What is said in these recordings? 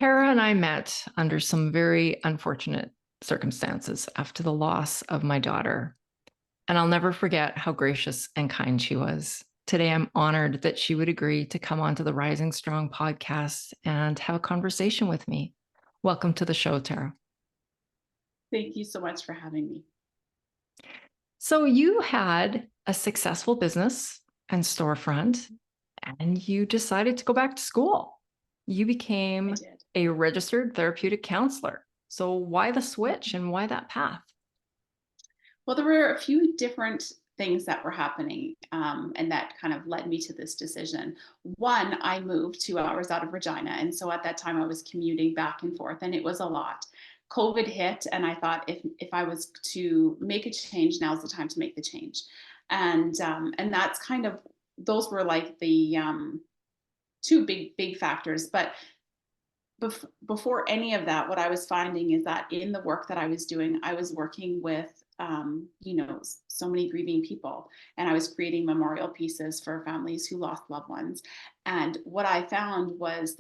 Tara and I met under some very unfortunate circumstances after the loss of my daughter. And I'll never forget how gracious and kind she was. Today, I'm honored that she would agree to come onto the Rising Strong podcast and have a conversation with me. Welcome to the show, Tara. Thank you so much for having me. So, you had a successful business and storefront, and you decided to go back to school. You I became did. a registered therapeutic counselor. So, why the switch and why that path? Well, there were a few different things that were happening, and that kind of led me to this decision. One, I moved 2 hours out of Regina. And so at that time, I was commuting back and forth, and it was a lot. COVID hit, and I thought if I was to make a change, now's the time to make the change. And that's kind of those were like the two big factors. But before any of that, what I was finding is that in the work that I was doing, I was working with, so many grieving people, and I was creating memorial pieces for families who lost loved ones. And what I found was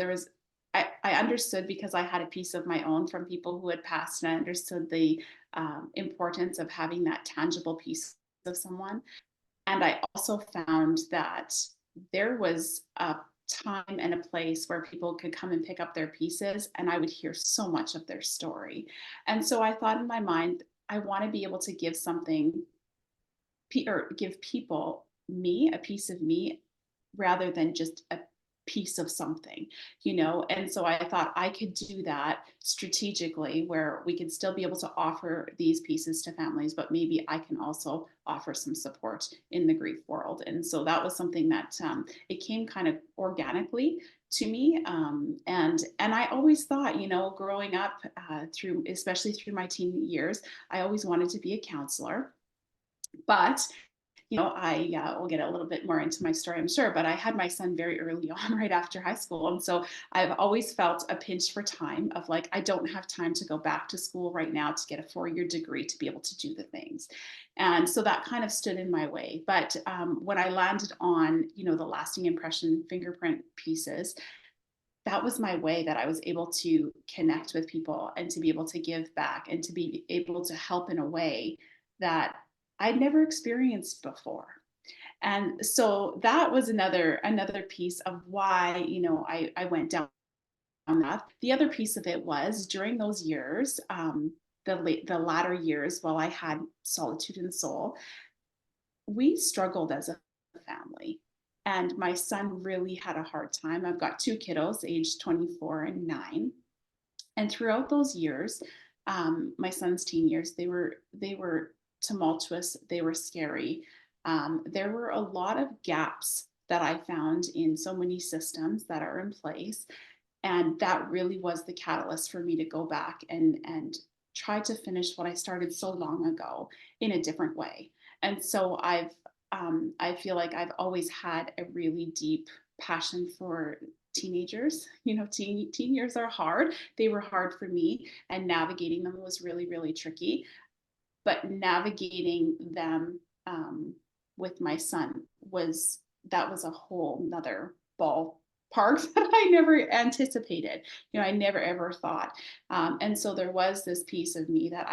I understood because I had a piece of my own from people who had passed, and I understood the importance of having that tangible piece of someone. And I also found that there was a time and a place where people could come and pick up their pieces, and I would hear so much of their story. And so I thought in my mind, I want to be able to give something or give people me a piece of me rather than just a piece of something, and so I thought I could do that strategically where we could still be able to offer these pieces to families, but maybe I can also offer some support in the grief world. And so that was something that it came kind of organically to me. And I always thought, growing up, through especially through my teen years, I always wanted to be a counselor. But I will get a little bit more into my story, I'm sure, but I had my son very early on, right after high school. And so I've always felt a pinch for time of like, I don't have time to go back to school right now to get a 4-year degree to be able to do the things. And so that kind of stood in my way. But when I landed on, the lasting impression fingerprint pieces, that was my way that I was able to connect with people and to be able to give back and to be able to help in a way that I'd never experienced before. And so that was another piece of why, I went down that. The other piece of it was during those years, the latter years while I had solitude and soul, we struggled as a family. And my son really had a hard time. I've got two kiddos, aged 24 and 9. And throughout those years, my son's teen years, they were tumultuous, they were scary. There were a lot of gaps that I found in so many systems that are in place, and that really was the catalyst for me to go back and try to finish what I started so long ago in a different way. And so I feel like I've always had a really deep passion for teenagers. Teen years are hard. They were hard for me, and navigating them was really, really tricky. But navigating them with my son was a whole nother ball park that I never anticipated. I never ever thought. And so there was this piece of me that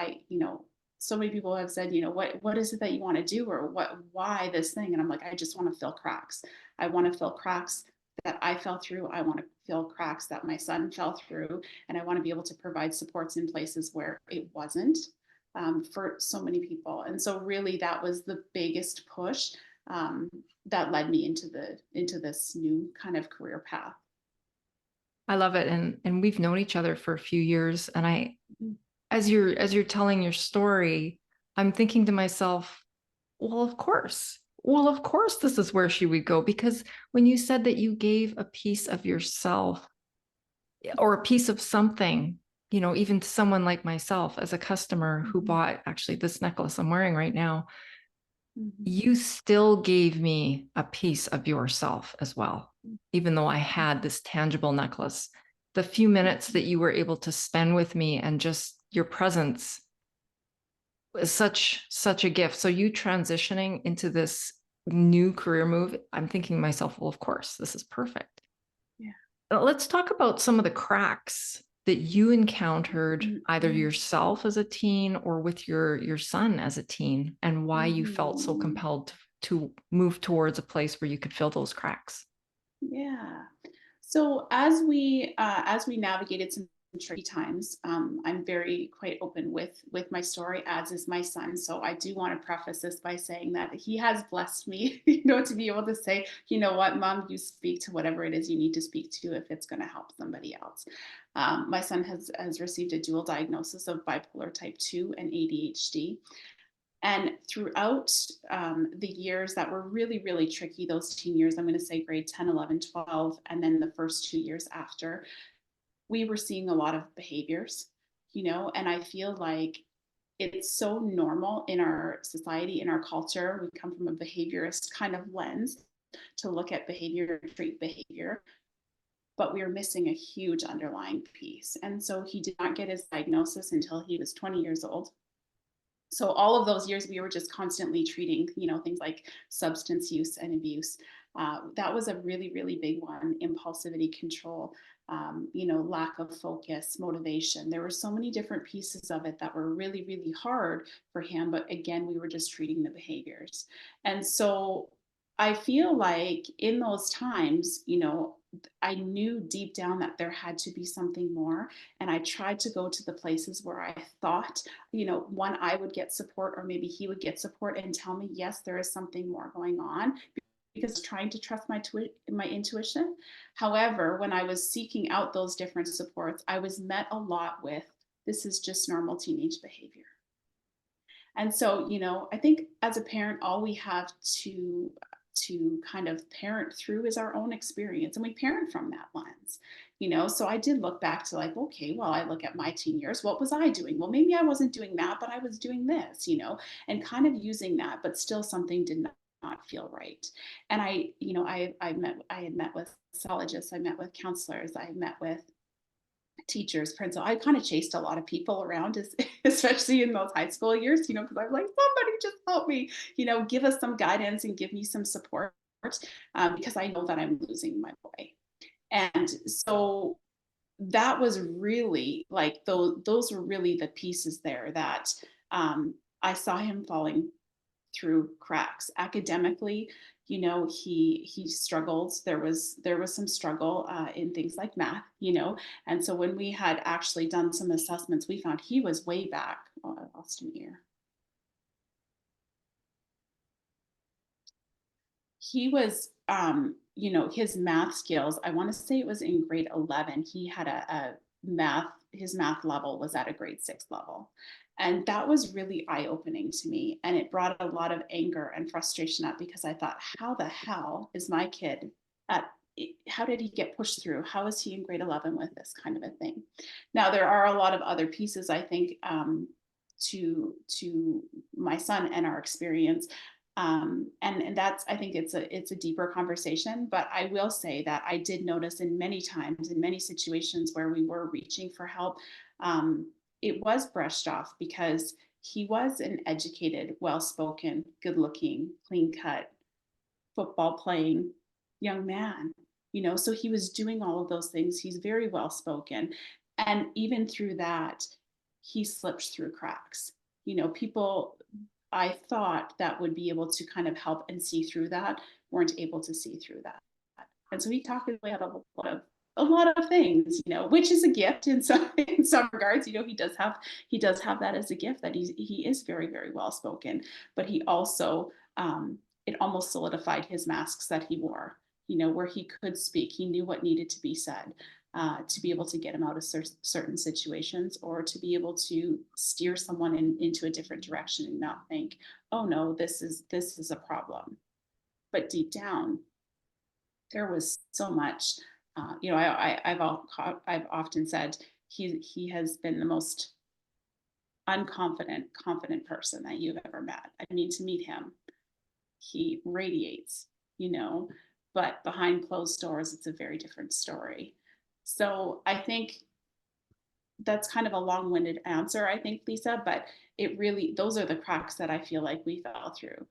so many people have said, what is it that you want to do, or why this thing? And I'm like, I just want to fill cracks. I want to fill cracks that I fell through. I want to fill cracks that my son fell through. And I want to be able to provide supports in places where it wasn't, for so many people. And so really that was the biggest push, that led me into this new kind of career path. I love it. And we've known each other for a few years. And Mhm. as you're telling your story, I'm thinking to myself, well, of course. Well, of course, this is where she would go. Because when you said that you gave a piece of yourself or a piece of something, even to someone like myself as a customer who Mhm. bought actually this necklace I'm wearing right now, Mhm. you still gave me a piece of yourself as well, even though I had Mhm. this tangible necklace. The few minutes that you were able to spend with me and just your presence is such a gift. So you transitioning into this new career move, I'm thinking to myself, well, of course, this is perfect. Yeah. Let's talk about some of the cracks that you encountered either Mhm. yourself as a teen or with your son as a teen, and why you felt so Mhm. compelled to move towards a place where you could fill those cracks. Yeah. So as we navigated some tricky times, I'm very quite open with my story, as is my son. So I do want to preface this by saying that he has blessed me, to be able to say, you know what, Mom, you speak to whatever it is you need to speak to if it's going to help somebody else. My son has received a dual diagnosis of bipolar type 2 and ADHD. And throughout the years that were really, really tricky, those teen years, I'm going to say grade 10, 11, 12, and then the first 2 years after, we were seeing a lot of behaviors, and I feel like it's so normal in our society, in our culture. We come from a behaviorist kind of lens to look at behavior, treat behavior, but we were missing a huge underlying piece. And so he did not get his diagnosis until he was 20 years old. So all of those years we were just constantly treating, things like substance use and abuse. That was a really, really big one. Impulsivity, control, lack of focus, motivation. There were so many different pieces of it that were really, really hard for him. But again, we were just treating the behaviors. And so I feel like in those times, I knew deep down that there had to be something more. And I tried to go to the places where I thought, one, I would get support, or maybe he would get support and tell me, yes, there is something more going on, because trying to trust my intuition. However, when I was seeking out those different supports, I was met a lot with, this is just normal teenage behavior. And so, I think as a parent, all we have to kind of parent through is our own experience, and we parent from that lens. So I did look back to, like, okay, well, I look at my teen years, what was I doing? Well, maybe I wasn't doing that, but I was doing this, and kind of using that, but still something did not feel right. And I had met with psychologists, I met with counselors, I met with teachers, principal. I kind of chased a lot of people around, especially in those high school years, because I'm like, somebody just help me, give us some guidance and give me some support, because I know that I'm losing my boy. And so that was really like, those were really the pieces there that I saw him falling through cracks academically. He struggled. There was some struggle in things like math, and so when we had actually done some assessments, we found he was way back. Oh, I lost an ear. He was, his math skills, I want to say it was in grade 11, he had his math level was at a grade 6 level. And that was really eye opening to me. And it brought a lot of anger and frustration up, because I thought, how the hell is my kid at, how did he get pushed through? How is he in grade 11 with this kind of a thing? Now, there are a lot of other pieces, I think, to my son and our experience, and that's, I think it's a deeper conversation. But I will say that I did notice in many times, in many situations where we were reaching for help, it was brushed off, because he was an educated, well-spoken, good-looking, clean-cut, football playing young man. So he was doing all of those things. He's very well spoken, and even through that, he slipped through cracks. People I thought that would be able to kind of help and see through that weren't able to see through that. And so he talked his way out of a lot of things, which is a gift in some regards. He does have that as a gift, that he is very, very well spoken, but he also, it almost solidified his masks that he wore, where he could speak, he knew what needed to be said, to be able to get him out of certain situations, or to be able to steer someone into a different direction and not think, oh no, this is a problem. But deep down, there was so much. I've often said he has been the most unconfident, confident person that you've ever met. I mean, to meet him, he radiates, you know, but behind closed doors, it's a very different story. So I think that's kind of a long-winded answer, I think, Lisa, but those are the cracks that I feel like we fell through.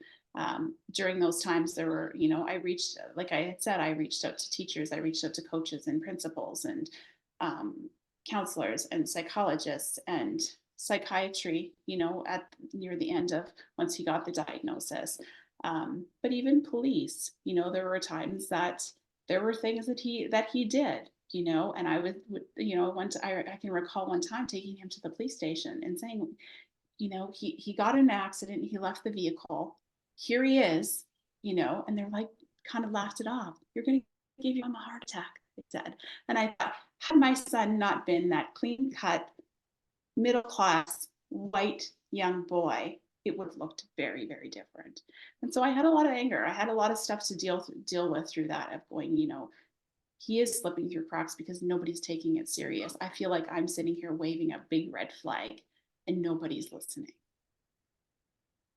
During those times, there were, I reached, like I had said, I reached out to teachers, I reached out to coaches and principals and um, counselors and psychologists and psychiatry, at near the end of once he got the diagnosis. But even police, there were times that there were things that he did, and I would I can recall one time taking him to the police station and saying, he got in an accident, he left the vehicle. Here he is, and they're like, kind of laughed it off. You're going to give him a heart attack, they said. And I thought, had my son not been that clean cut, middle class, white young boy, it would have looked very, very different. And so I had a lot of anger. I had a lot of stuff to deal with through that of going, he is slipping through cracks because nobody's taking it serious. I feel like I'm sitting here waving a big red flag and nobody's listening.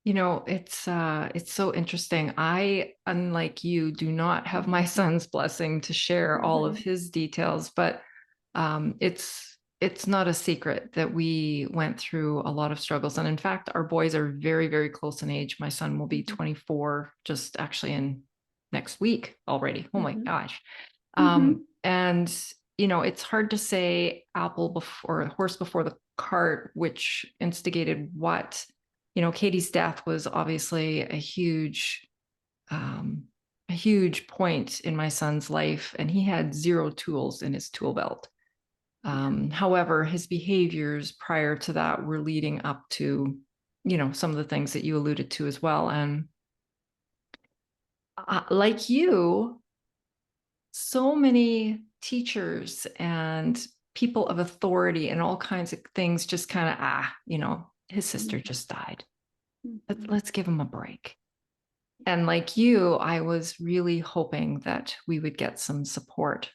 It's so interesting. I, unlike you, do not have my son's blessing to share all of Mm-hmm. his details, but it's not a secret that we went through a lot of struggles. And in fact, our boys are very, very close in age. My son will be 24 just actually in next week already. Oh my Mm-hmm. gosh. Mm-hmm. And it's hard to say apple before horse before the cart, which instigated what. Katie's death was obviously um, a huge point in my son's life, and he had zero tools in his tool belt. Yeah. However, his behaviors prior to that were leading up to, some of the things that you alluded to as well. And like you, so many teachers and people of authority and all kinds of things just kind of, his sister just died. Mm-hmm. Let's give him a break. And like you, I was really hoping that we would get some support.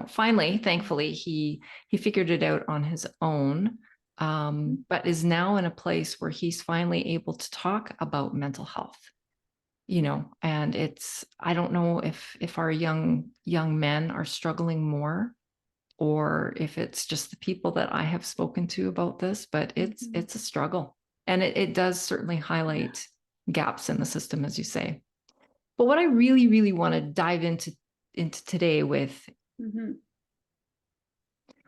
Finally, thankfully, he figured it out on his own, Mm-hmm. but is now in a place where he's finally able to talk about mental health. Yeah. And I don't know if our young men are struggling more, or if it's just the people that I have spoken to about this, but it's Mm-hmm. it's a struggle, and it does certainly Yeah. highlight gaps in the system, as you say. But what I really, really want to dive into today with Mm-hmm.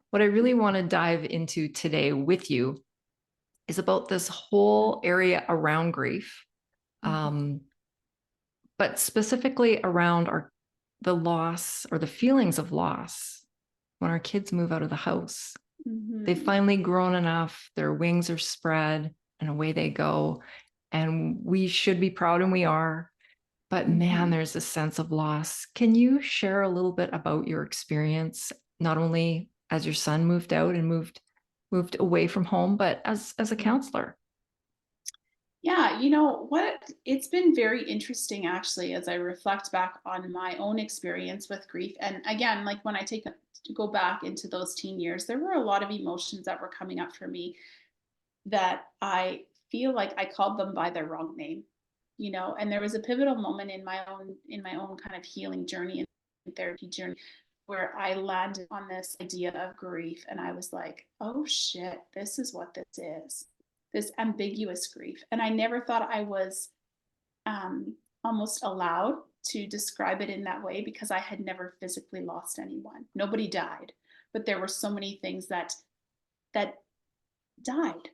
what I really want to dive into today with you is about this whole area around grief, Mm-hmm. um, but specifically around the loss or the feelings of loss when our kids move out of the house. They've Mm-hmm. finally grown enough, their wings are spread, and away they go. And we should be proud, and we are. But man, Mm-hmm. there's a sense of loss. Can you share a little bit about your experience, not only as your son moved out and moved away from home, but as a counselor? Yeah, you know what? It's been very interesting actually as I reflect back on my own experience with grief. And again, like when I to go back into those teen years, there were a lot of emotions that were coming up for me that I feel like I called them by their wrong name, and there was a pivotal moment in my own kind of healing journey and therapy journey where I landed on this idea of grief and I was like, oh shit, this is what this is. This ambiguous grief. And I never thought I was um, almost allowed to describe it in that way because I had never physically lost anyone. Nobody died, but there were so many things that died,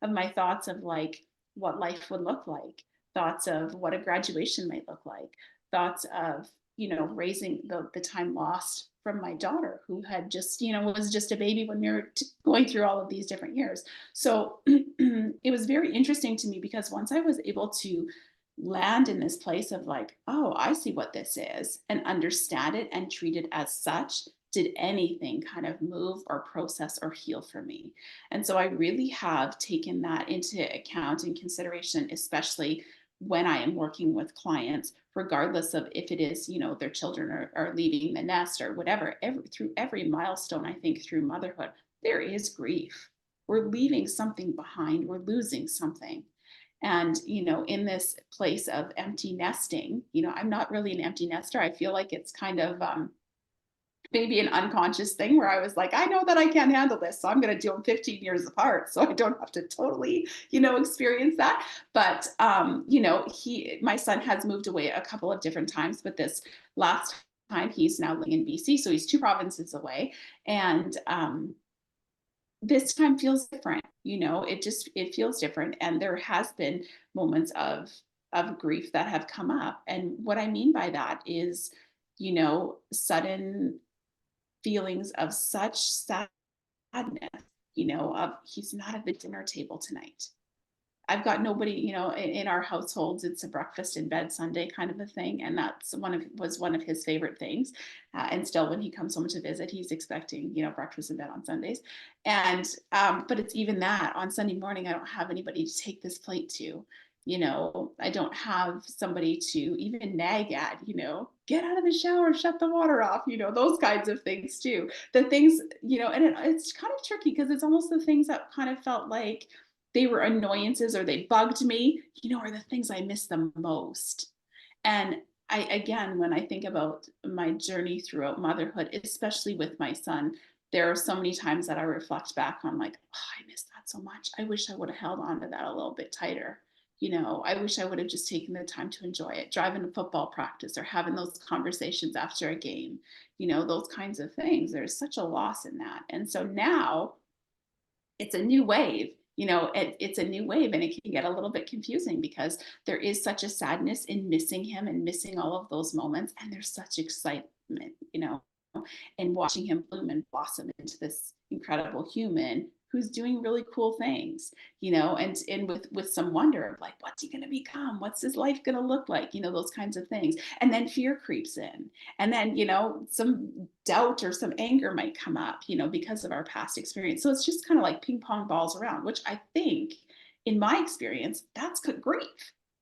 of my thoughts of like what life would look like, thoughts of what a graduation might look like, thoughts of, raising the time lost from my daughter who had just, was just a baby when we were going through all of these different years. So it was very interesting to me because once I was able to land in this place of like, oh, I see what this is and understand it and treat it as such, did anything kind of move or process or heal for me. And so I really have taken that into account and consideration, especially when I am working with clients, regardless of if it is, their children are leaving the nest or whatever, through every milestone, I think through motherhood, there is grief. We're leaving something behind, we're losing something. And, in this place of empty nesting, I'm not really an empty nester. I feel like it's kind of maybe an unconscious thing where I was like, I know that I can't handle this, so I'm going to do them 15 years apart, so I don't have to totally, experience that. But my son has moved away a couple of different times, but this last time he's now living in BC, so he's 2 provinces away, and this time feels different. It feels different, and there has been moments of grief that have come up, and what I mean by that is, sudden feelings of such sadness, of he's not at the dinner table tonight. I've got nobody, in our households, it's a breakfast in bed Sunday kind of a thing. And that's was one of his favorite things. And still when he comes home to visit, he's expecting, breakfast in bed on Sundays. And, but it's even that on Sunday morning, I don't have anybody to take this plate to, I don't have somebody to even nag at, get out of the shower, shut the water off, those kinds of things too. The things, and it's kind of tricky because it's almost the things that kind of felt like they were annoyances or they bugged me, are the things I miss the most. And again, when I think about my journey throughout motherhood, especially with my son, there are so many times that I reflect back on like, oh, I miss that so much. I wish I would have held on to that a little bit tighter. I wish I would have just taken the time to enjoy it, driving to football practice or having those conversations after a game, those kinds of things. There's such a loss in that. And so now it's a new wave. It's a new wave, and it can get a little bit confusing because there is such a sadness in missing him and missing all of those moments, and there's such excitement, and watching him bloom and blossom into this incredible human who's doing really cool things, and with some wonder of like, what's he going to become, what's his life going to look like, those kinds of things. And then fear creeps in, and then some doubt or some anger might come up, because of our past experience. So it's just kind of like ping pong balls around, which I think in my experience, that's grief.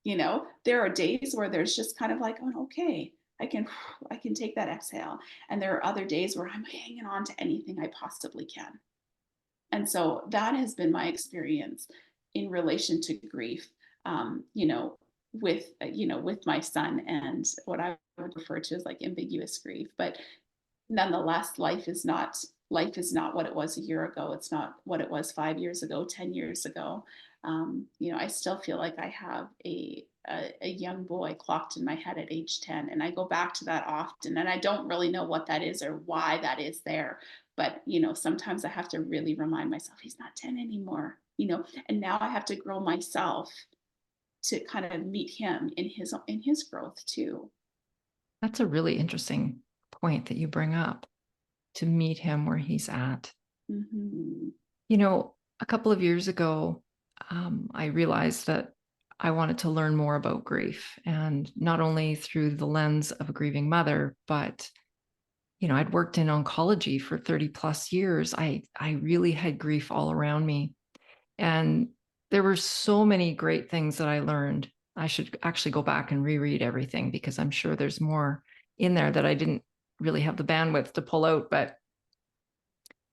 There are days where there's just kind of like, oh, okay, I can take that exhale. And there are other days where I'm hanging on to anything I possibly can. And so that has been my experience in relation to grief, with my son, and what I would refer to as like ambiguous grief. But nonetheless, life is not what it was a year ago. It's not what it was 5 years ago, 10 years ago. I still feel like I have a young boy clocked in my head at age 10. And I go back to that often. And I don't really know what that is or why that is there. But, sometimes I have to really remind myself he's not 10 anymore, and now I have to grow myself to kind of meet him in his growth too. That's a really interesting point that you bring up, to meet him where he's at. Mm-hmm. A couple of years ago, I realized that I wanted to learn more about grief, and not only through the lens of a grieving mother, but I'd worked in oncology for 30 plus years. I really had grief all around me. And there were so many great things that I learned. I should actually go back and reread everything because I'm sure there's more in there that I didn't really have the bandwidth to pull out. But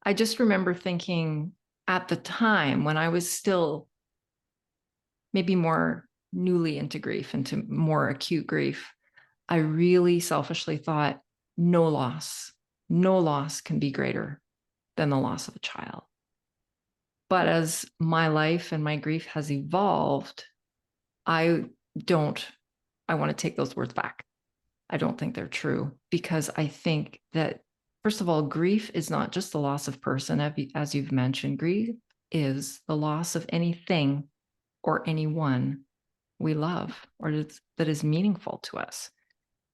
I just remember thinking at the time when I was still maybe more newly into grief, into more acute grief, I really selfishly thought no loss can be greater than the loss of a child. But as my life and my grief has evolved, I want to take those words back. I don't think they're true, because I think that, first of all, grief is not just the loss of person, as you've mentioned. Grief is the loss of anything or anyone we love or that is meaningful to us.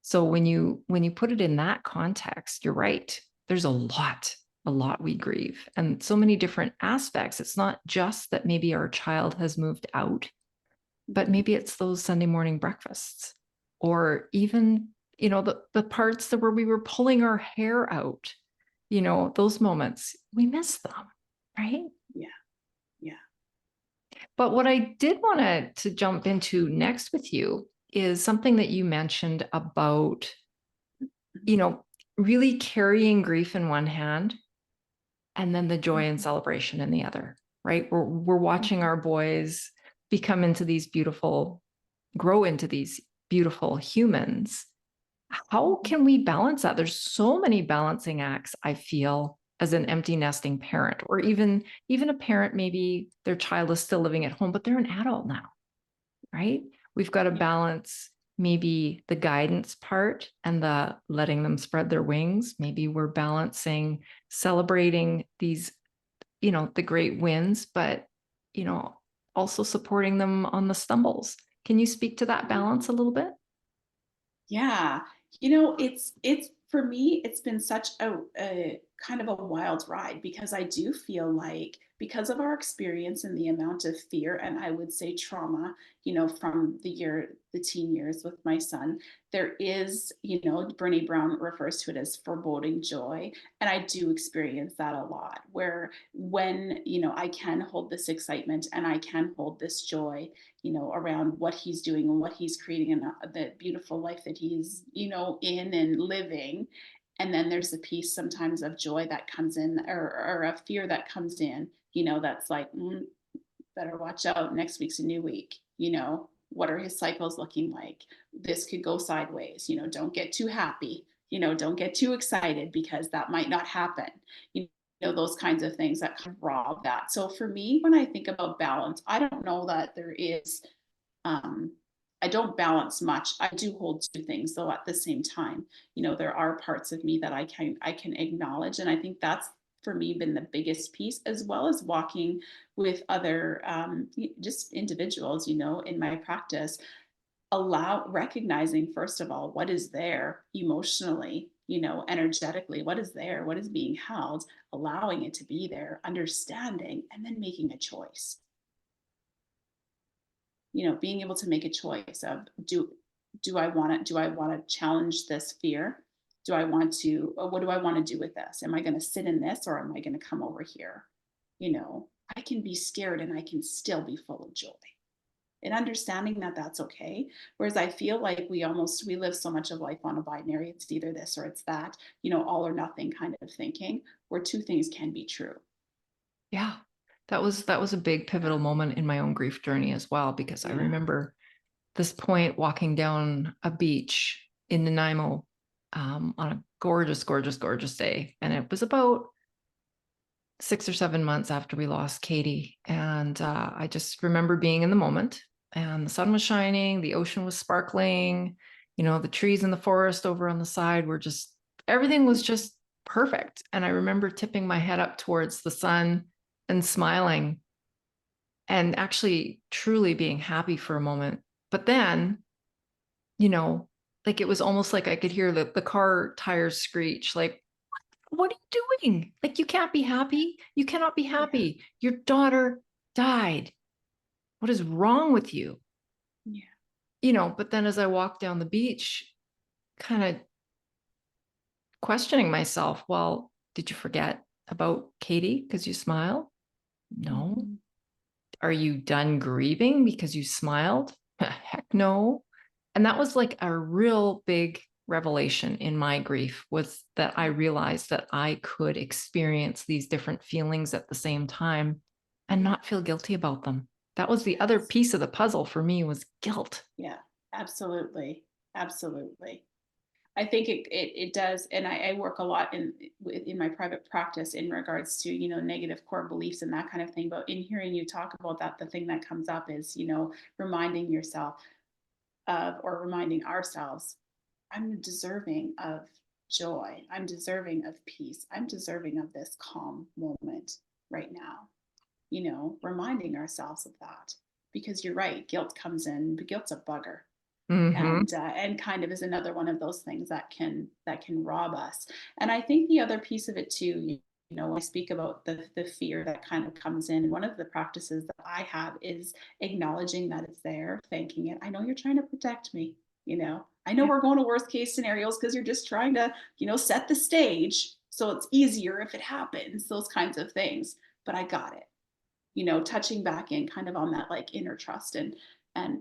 So when you put it in that context, you're right. There's a lot we grieve, and so many different aspects. It's not just that maybe our child has moved out, but maybe it's those Sunday morning breakfasts, or even, the parts where we were pulling our hair out, those moments, we miss them, right? Yeah. Yeah. But what I did want to jump into next with you is something that you mentioned about, really carrying grief in one hand and then the joy and celebration in the other, right? We're watching our boys grow into these beautiful humans. How Mhm. can we balance that? There's so many balancing acts, I feel, as an empty nesting parent, or even a parent, maybe their child is still living at home, but they're an adult now, right? We've got to Yeah. balance maybe the guidance part and the letting them spread their wings. Maybe we're balancing celebrating these, the great wins, but, you know, also supporting them on the stumbles. Can you speak to that balance a little bit? Yeah. It's for me, it's been such a kind of a wild ride because I do feel like because of our experience and the amount of fear and I would say trauma, from the teen years with my son, there is, Brene Brown refers to it as foreboding joy. And I do experience that a lot where when, I can hold this excitement and I can hold this joy, around what he's doing and what he's creating and the beautiful life that he's, in and living. And then there's a piece sometimes of joy that comes in or a fear that comes in, that's like, better watch out. Next week's a new week. What are his cycles looking like? This could go sideways. Don't get too happy. Don't get too excited because that might not happen. Those kinds of things that kind of rob that. So for me, when I think about balance, I don't know that there is um, I don't balance much. I do hold two things though at the same time. There are parts of me that I can acknowledge, and I think that's for me been the biggest piece, as well as walking with other just individuals. In my practice, allow recognizing first of all what is there emotionally. Energetically, what is there, what is being held, allowing it to be there, understanding, and then making a choice, being able to make a choice of do I want to challenge this fear? Do I want to what do I want to do with this? Am I going to sit in this or am I going to come over here? I can be scared and I can still be full of joy. And understanding that that's okay. Whereas I feel like we live so much of life on a binary. It's either this or it's that, all or nothing kind of thinking, where two things can be true. Yeah. That was a big pivotal moment in my own grief journey as well, because I Yeah. remember this point walking down a beach in Nanaimo on a gorgeous, gorgeous, gorgeous day. And it was about 6 or 7 months after we lost Katie. And I just remember being in the moment, and the sun was shining, the ocean was sparkling, the trees in the forest over on the side were just, everything was just perfect. And I remember tipping my head up towards the sun and smiling and actually truly being happy for a moment. But then, you know, like it was almost like I could hear the car tires screech, like, what are you doing? Like, you can't be happy. You cannot be Yeah. happy. Your daughter died. What is wrong with you? Yeah. But then as I walked down the beach, kind of questioning myself, well, did you forget about Katie because you smiled? No. Mm-hmm. Are you done grieving because you smiled? Heck no. And that was like a real big revelation in my grief, was that I realized that I could experience these different feelings at the same time and Yeah. not feel guilty about them. That was the other Yes. piece of the puzzle for me, was guilt. Yeah, absolutely. Absolutely. I think it does. And I work a lot in my private practice in regards to, negative core beliefs and that kind of thing. But in hearing you talk about that, the thing that comes up is, reminding yourself or reminding ourselves, I'm deserving of joy. I'm deserving of peace. I'm deserving of this calm moment right now. Reminding ourselves of that, because you're right, guilt comes in, but guilt's a bugger, Mm-hmm. and kind of is another one of those things that can rob us. And I think the other piece of it too, when I speak about the fear that kind of comes in, one of the practices that I have is acknowledging that it's there, thanking it. I know you're trying to protect me. I know Yeah. we're going to worst case scenarios because you're just trying to, set the stage so it's easier if it happens, those kinds of things. But I got it. Touching back in kind of on that like inner trust, and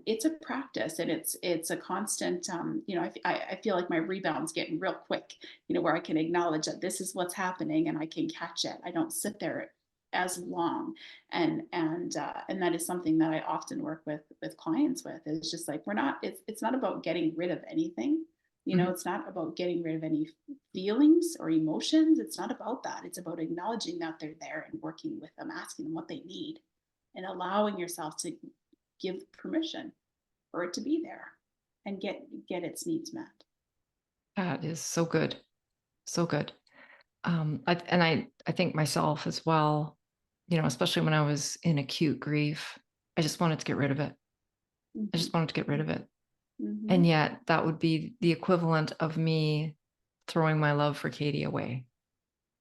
it's a practice, and it's a constant, I feel like my rebound's getting real quick, where I can acknowledge that this is what's happening and I can catch it. I don't sit there as long, and that is something that I often work with clients with, is just like, it's not about getting rid of anything. Mhm. It's not about getting rid of any feelings or emotions. It's not about that. It's about acknowledging that they're there and working with them, asking them what they need, and allowing yourself to give permission for it to be there and get its needs met. That is so good. So good. I think myself as well, especially when I was in acute grief, I just wanted to get rid of it. I Hmm. just wanted to get rid of it. And Hmm. yet that would be the equivalent of me throwing my love for Katie away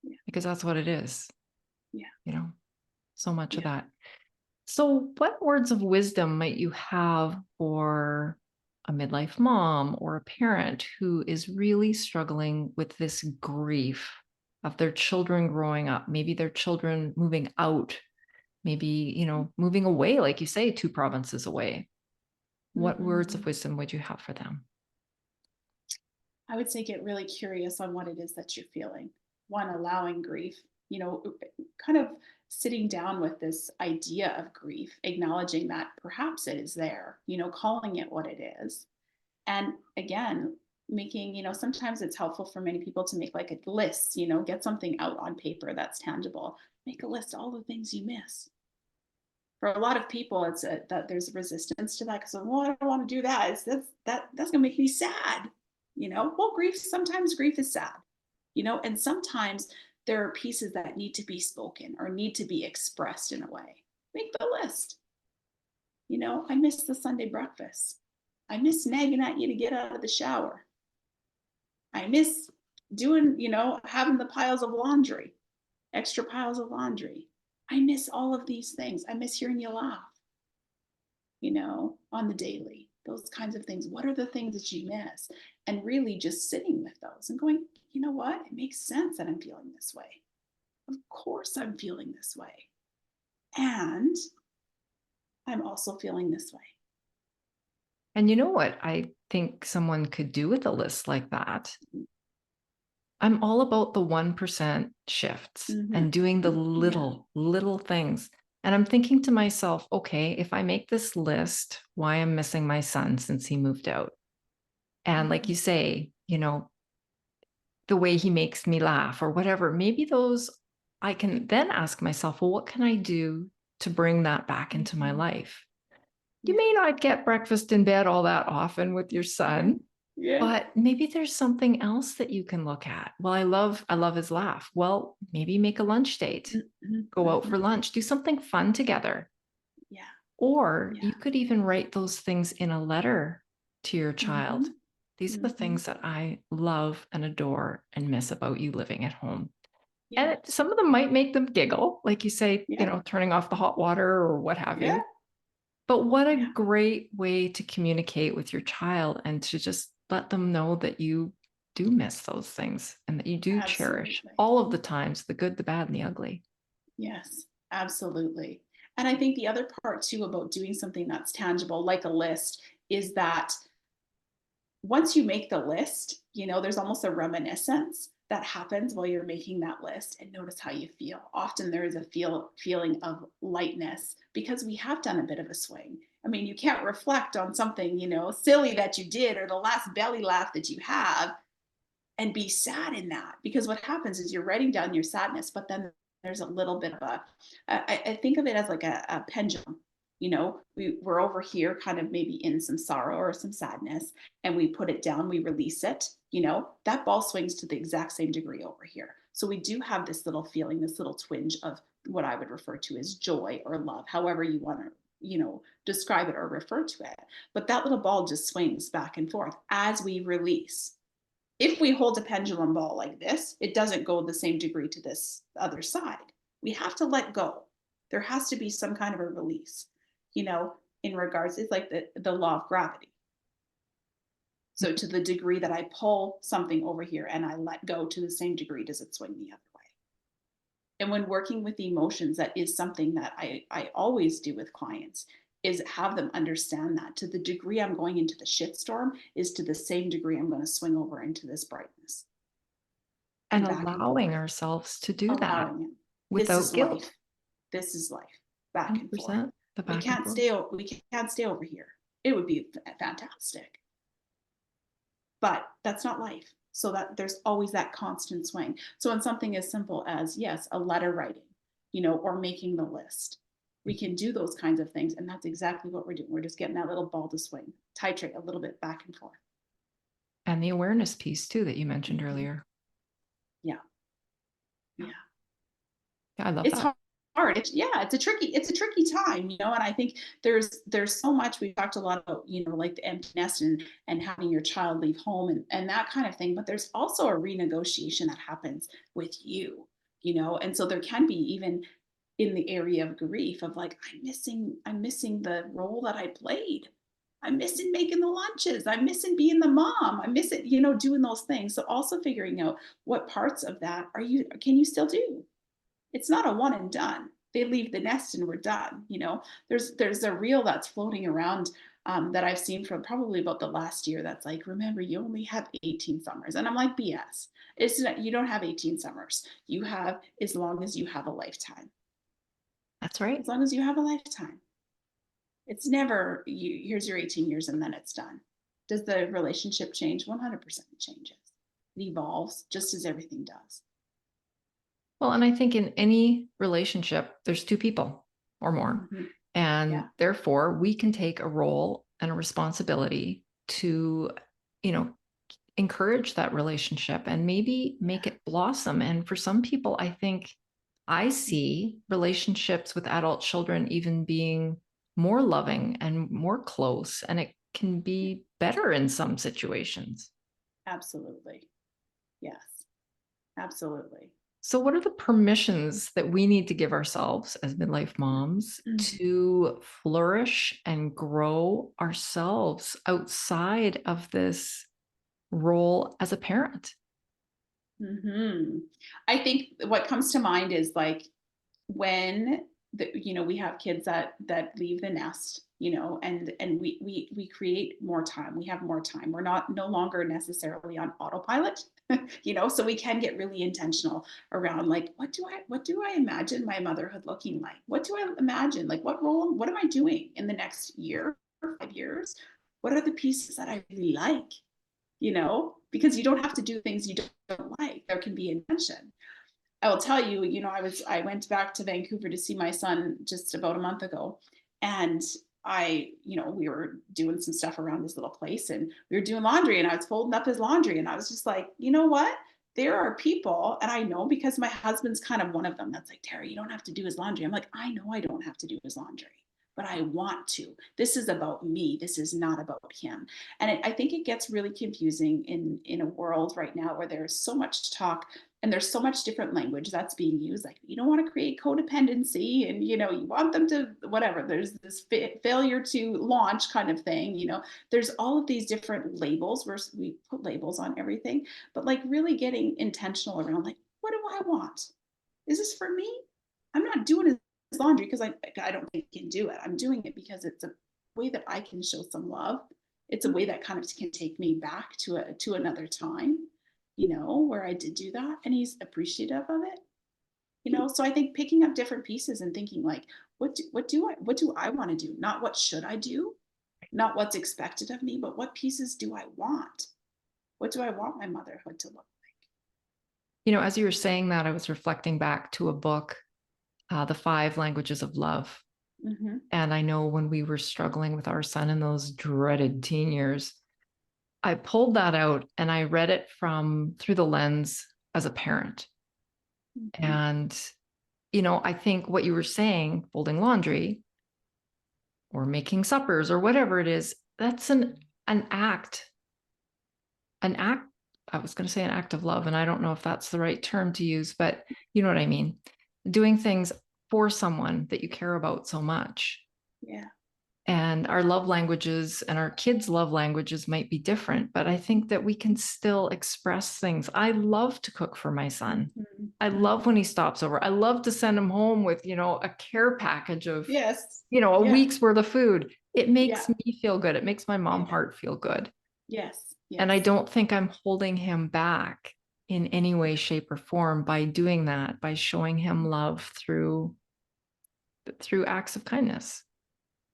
Yeah, because that's what it is, yeah, you know, so much of yeah. that. So, what words of wisdom might you have for a midlife mom or a parent who is really struggling with this grief of their children growing up, maybe their children moving out, maybe, moving away, like you say, 2 provinces away? What words of Hmm. wisdom would you have for them? I would say get really curious on what it is that you're feeling. One, allowing grief, kind of sitting down with this idea of grief, acknowledging that perhaps it is there, calling it what it is. And again, making, sometimes it's helpful for many people to make like a list, get something out on paper that's tangible. Make a list of all the things you miss. For a lot of people, that there's resistance to that because, well, I don't want to do that. That's gonna make me sad. Well, sometimes grief is sad, and sometimes there are pieces that need to be spoken or need to be expressed in a way. Make the list. I miss the Sunday breakfast. I miss nagging at you to get out of the shower. I miss doing, having the piles of laundry, extra piles of laundry. I miss all of these things. I miss hearing you laugh, on the daily, those kinds of things. What are the things that you miss? And really just sitting with those and going, you know what? It makes sense that I'm feeling this way. Of course, I'm feeling this way. And I'm also feeling this way. And you know what I think someone could do with a list like that? I'm all about the 1% shifts Mm-hmm. and doing the Yeah. little things. And I'm thinking to myself, okay, if I make this list, why I'm missing my son since he moved out. And like Mm-hmm. you say, the way he makes me laugh or whatever, maybe those I can then ask myself, well, what can I do to bring that back into my Mm-hmm. life? You Yeah. may not get breakfast in bed all that often with your Yeah. son, Yeah. but maybe there's something else that you can look at. Well, I love his laugh. Well, maybe make a lunch date. Mm-hmm. Go out Mm-hmm. for lunch, do something fun together. Yeah. Or Yeah. you could even write those things in a letter to your child. Mm-hmm. These are the Mm-hmm. things that I love and adore and miss about you living at home. Yeah. And some of them might make them giggle, like you say, Yeah. turning off the hot water or what have Yeah. you. But what a Yeah. great way to communicate with your child and to just let them know that you do miss those things and that you do cherish Absolutely. all of the times, the good, the bad, and the ugly. Yes, absolutely. And I think the other part too about doing something that's tangible, like a list, is that once you make the list, there's almost a reminiscence that happens while you're making that list, and notice how you feel. Often there is a feeling of lightness because we have done a bit of a swing. I mean, you can't reflect on something, silly that you did or the last belly laugh that you have and be sad in that, because what happens is you're writing down your sadness, but then there's a little bit of I think of it as like a pendulum. We're over here kind of maybe in some sorrow or some sadness, and we put it down, we release it. That ball swings to the exact same degree over here, so we do have this little feeling, this little twinge of what I would refer to as joy or love, however you want to describe it or refer to it. But that little ball just swings back and forth as we release. If we hold a pendulum ball like this, it doesn't go the same degree to this other side. We have to let go. There has to be some kind of a release, in regards, it's like the law of gravity. So to the degree that I pull something over here and I let go, to the same degree does it swing the other way. And when working with the emotions, that is something that I always do with clients, is have them understand that to the degree I'm going into the shitstorm is to the same degree I'm going to swing over into this brightness, And and back and forth, allowing ourselves to do that allowing it. This without is life. guilt. This is life. Back and forth. 100% the back and forth. We can't stay over here. It would be fantastic. but that's not life. So that there's always that constant swing. So in something as simple as, yes, a letter writing, or making the list, we can do those kinds of things. And that's exactly what we're doing. We're just getting that little ball to swing, titrate a little bit back and forth. And the awareness piece too that you mentioned Mm-hmm. earlier. Yeah. Yeah. Yeah. Yeah, I love It's that. hard. It's a tricky time, and I think there's so much. We've talked a lot about, like the empty nest and having your child leave home and that kind of thing, but there's also a renegotiation that happens with and so there can be, even in the area of grief, of like, I'm missing the role that I played. I'm missing making the lunches. I'm missing being the mom. I'm missing, doing those things. So also figuring out what parts of that can you still do. It's not a one and done. They leave the nest and we're done. There's a reel that's floating around, that I've seen from probably about the last year, that's like, remember, you only have 18 summers. And I'm like, BS. It's not, you don't have 18 summers. You have, as long as you have a lifetime. That's right. As long as you have a lifetime. It's never here's your 18 years and then it's done. Does the relationship change? 100% it changes. It evolves just as everything does. Well, and I think in any relationship, there's two people or more. Mm-hmm. And Yeah. therefore, we can take a role and a responsibility to, you know, encourage that relationship and maybe make it blossom. And for some people, I think I see relationships with adult children even being more loving and more close, and it can be better in some situations. Absolutely. Yes. Absolutely. So, what are the permissions that we need to give ourselves as midlife moms Mm-hmm. to flourish and grow ourselves outside of this role as a parent? Mm-hmm. I think what comes to mind is like, when we have kids that leave the nest, and we create more time. We have more time. We're not no longer necessarily on autopilot, so we can get really intentional around, like, what do I imagine my motherhood looking like? What do I imagine, like, what am I doing in the next year or 5 years? What are the pieces that I really like? Because you don't have to do things you don't like. There can be intention. I will tell you, I went back to Vancouver to see my son just about a month ago. And we were doing some stuff around his little place, and we were doing laundry, and I was folding up his laundry, and I was just like, you know what? There are people, and I know, because my husband's kind of one of them, that's like, Tara, you don't have to do his laundry. I'm like, I know I don't have to do his laundry, but I want to. This is about me. This is not about him. And I think it gets really confusing in a world right now where there's so much talk and there's so much different language that's being used. Like, you don't want to create codependency, and you want them to whatever. There's this failure to launch kind of thing. There's all of these different labels where we put labels on everything, but like really getting intentional around, like, what do I want? Is this for me? I'm not doing his laundry because I don't think he can do it. I'm doing it because it's a way that I can show some love. It's a way that kind of can take me back to another time, where I did do that, and he's appreciative of it. So I think picking up different pieces and thinking, like, what do I want to do? Not what should I do, not what's expected of me, but what pieces do I want? What do I want my motherhood to look As you were saying that, I was reflecting back to a book, The Five Languages of Love. like? Mm-hmm. And I know when we were struggling with our son in those dreaded teen years, I pulled that out and I read it through the lens as a parent. Mm-hmm. And, I think what you were saying, folding laundry or making suppers or whatever it is, that's an act, an act. I was going to say an act of love, and I don't know if that's the right term to use, but you know what I mean. Doing things for someone that you care about so much. Yeah. And our love languages and our kids' love languages might be different, but I think that we can still express things. I love to cook for my son. I Mm-hmm. love when he stops over. I love to send him home with, a care package of, Yes. a Yeah. week's worth of food. It Yeah. makes me feel good. It makes my mom Yeah. heart feel good. Yes. And I Yes. don't think I'm holding him back in any way, shape, or form by doing that, by showing him love through acts of kindness.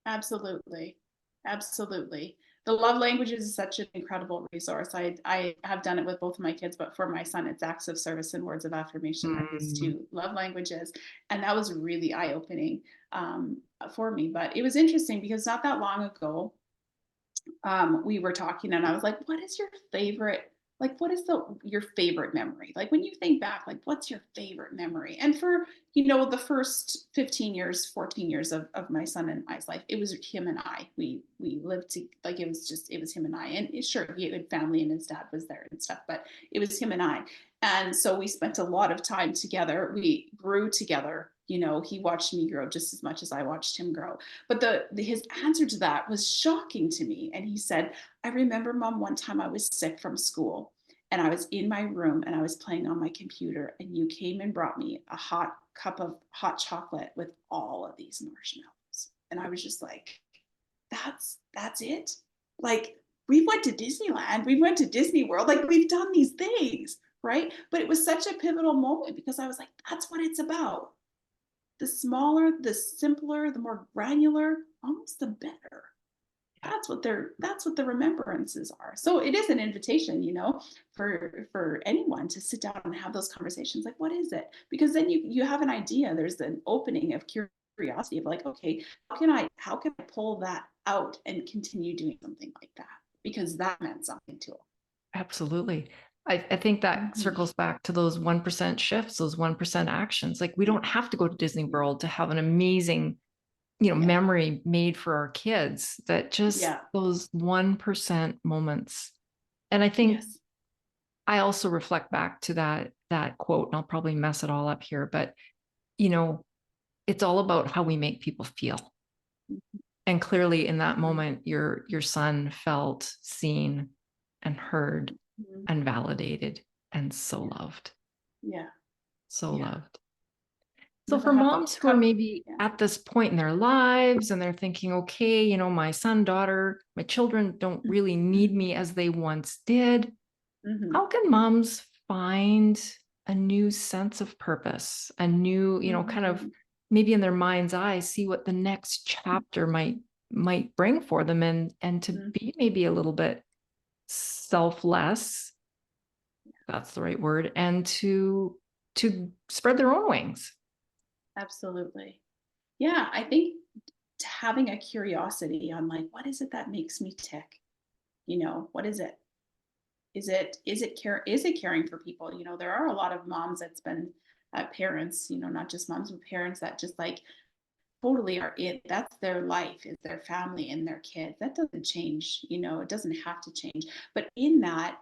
Absolutely. Absolutely. The love languages is such an incredible resource. I have done it with both of my kids, but for my son, it's acts of service and words of affirmation are his Mm. two love languages. And that was really eye opening for me. But it was interesting because not that long ago, we were talking and I was like, what is your favorite? Like, what is your favorite memory? Like when you think back, like what's your favorite memory? And for, the first 15 years, 14 years of my son and I's life, it was him and I. We lived to like it was him and I. And sure, he had family and his dad was there and stuff, but it was him and I. And so we spent a lot of time together. We grew together. He watched me grow just as much as I watched him grow. But his answer to that was shocking to me. And he said, I remember, Mom, one time I was sick from school and I was in my room and I was playing on my computer and you came and brought me a hot cup of hot chocolate with all of these marshmallows. And I was just like, that's it. Like we went to Disneyland, we went to Disney World, like we've done these things, right? But it was such a pivotal moment because I was like, that's what it's about. The smaller, the simpler, the more granular, almost the better. That's what the remembrances are. So it is an invitation, for anyone to sit down and have those conversations. Like, what is it? Because then you have an idea. There's an opening of curiosity of like, okay, how can I pull that out and continue doing something like that? Because that meant something to them. Absolutely. I think that Mm-hmm. circles back to those 1% shifts, those 1% actions. Like we Yeah, don't have to go to Disney World to have an amazing, yeah, memory made for our kids, that just yeah, those 1% moments. And I think yes, I also reflect back to that quote, and I'll probably mess it all up here, but you know, it's all about how we make people feel. And clearly in that mm-hmm. moment, your son felt seen and heard Mm-hmm. and validated and so Yeah, loved. yeah, So yeah. loved. So Does for that have to moms who are come? maybe Yeah. at this point in their lives and they're thinking, okay, my son, daughter, my children don't really need Mm-hmm. me as they once did, Mm-hmm. how can moms find a new sense of purpose, a new, kind of Mm-hmm. maybe in their mind's eye, see what the next chapter might bring for them, and to Mm-hmm. be maybe a little bit selfless, that's the right word, and to spread their own wings. Absolutely. Yeah, I think having a curiosity on like what is it that makes me tick? What is it? Is it caring for people? There are a lot of moms that's been parents, not just moms, but parents that just like totally are it. That's their life, is their family and their kids. That doesn't change, it doesn't have to change. But in that,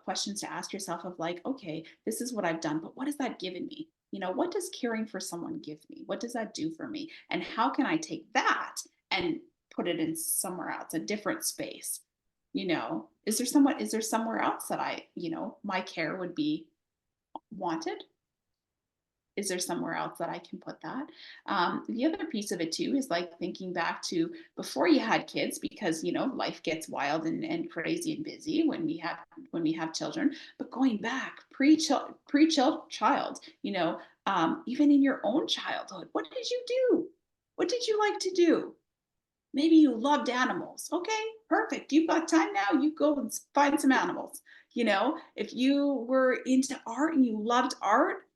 questions to ask yourself of like, okay, this is what I've done, but what has that given me? What does caring for someone give me? What does that do for me? And how can I take that and put it in somewhere else, a different space? Is there somewhere else that my care would be wanted? Is there somewhere else that I can put that? The other piece of it too is like thinking back to before you had kids, because life gets wild and crazy and busy when we have children. But going back child, even in your own childhood, what did you do? What did you like to do? Maybe you loved animals. Okay, perfect. You've got time now. You go and find some animals. If you were into art and you loved art,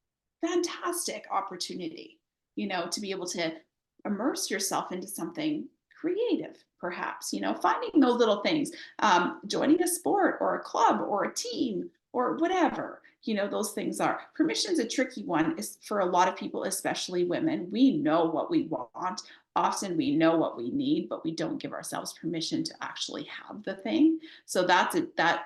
fantastic opportunity, to be able to immerse yourself into something creative, perhaps, finding those little things, joining a sport or a club or a team or whatever. Those things are. Permission's a tricky one is for a lot of people, especially women. We know what we want. Often we know what we need, but we don't give ourselves permission to actually have the thing. So that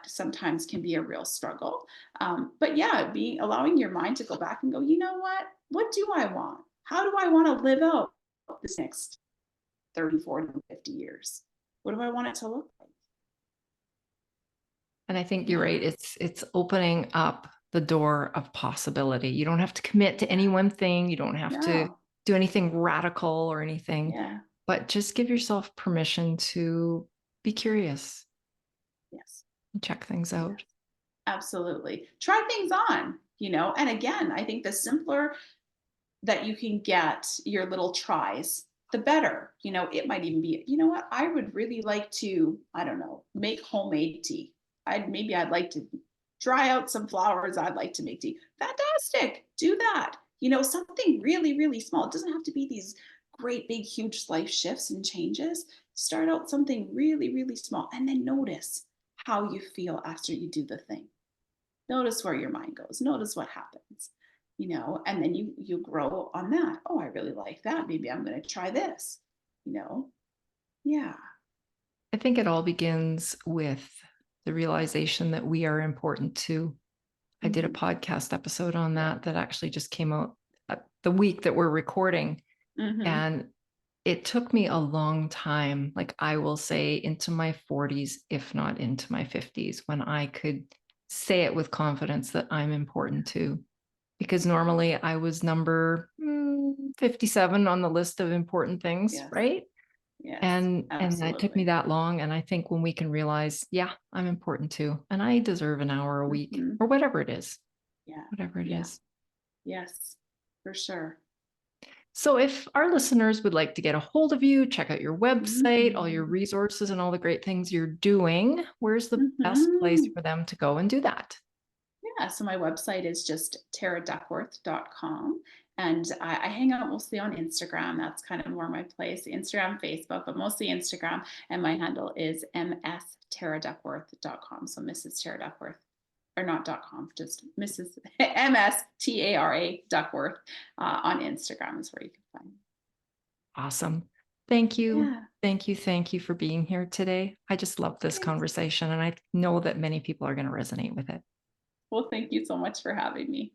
sometimes can be a real struggle. But yeah, allowing your mind to go back and go, you know what? What do I want? How do I want to live out this next 30, 40, 50 years? What do I want it to look like? And I think you're Yeah. right. It's opening up the door of possibility. You don't have to commit to any one thing. You don't have to No. do anything radical or anything, Yeah. but just give yourself permission to be curious Yes. and check things Yes. out. Absolutely. Try things on, and again, I think the simpler that you can get your little tries the better. It might even be, you know what, I would really like to, I don't know, make homemade tea. I'd like to dry out some flowers. I'd like to make tea. Fantastic. Do that. Something really, really small. It doesn't have to be these great, big, huge life shifts and changes. Start out something really, really small and then notice how you feel after you do the thing. Notice where your mind goes. Notice what happens, and then you grow on that. Oh, I really like that. Maybe I'm going to try this, you know? Yeah. I think it all begins with the realization that we are important too. I did a Mm-hmm. podcast episode on that actually just came out the week that we're recording. Mm-hmm. And it took me a long time, like I will say into my 40s, if not into my 50s, when I could say it with confidence that I'm important too. Because normally I was number 57 on the list of important things, Yes. right? Yes. And that took me Absolutely. that long. And I think when we can realize, yeah, I'm important too, and I deserve an hour a week Mm-hmm. or whatever it is, Yeah. whatever it Yeah. is. Yes. For sure. So if our listeners would like to get a hold of you, check out your website, all your Mm-hmm. resources and all the great things you're doing, where's the best place Mm-hmm. for them to go and do that? Yeah, so my website is just taraduckworth.com. And I hang out mostly on Instagram. That's kind of more my place. Instagram, Facebook, but mostly Instagram. And my handle is mstaraduckworth.com. So Mrs. Tara Duckworth, or not .com, just Mrs. MSTARA Duckworth on Instagram is where you can find me. Awesome. Thank you. Yeah. Thank you. Thank you for being here today. I just love this Thanks. conversation, and I know that many people are going to resonate with it. Well, thank you so much for having me.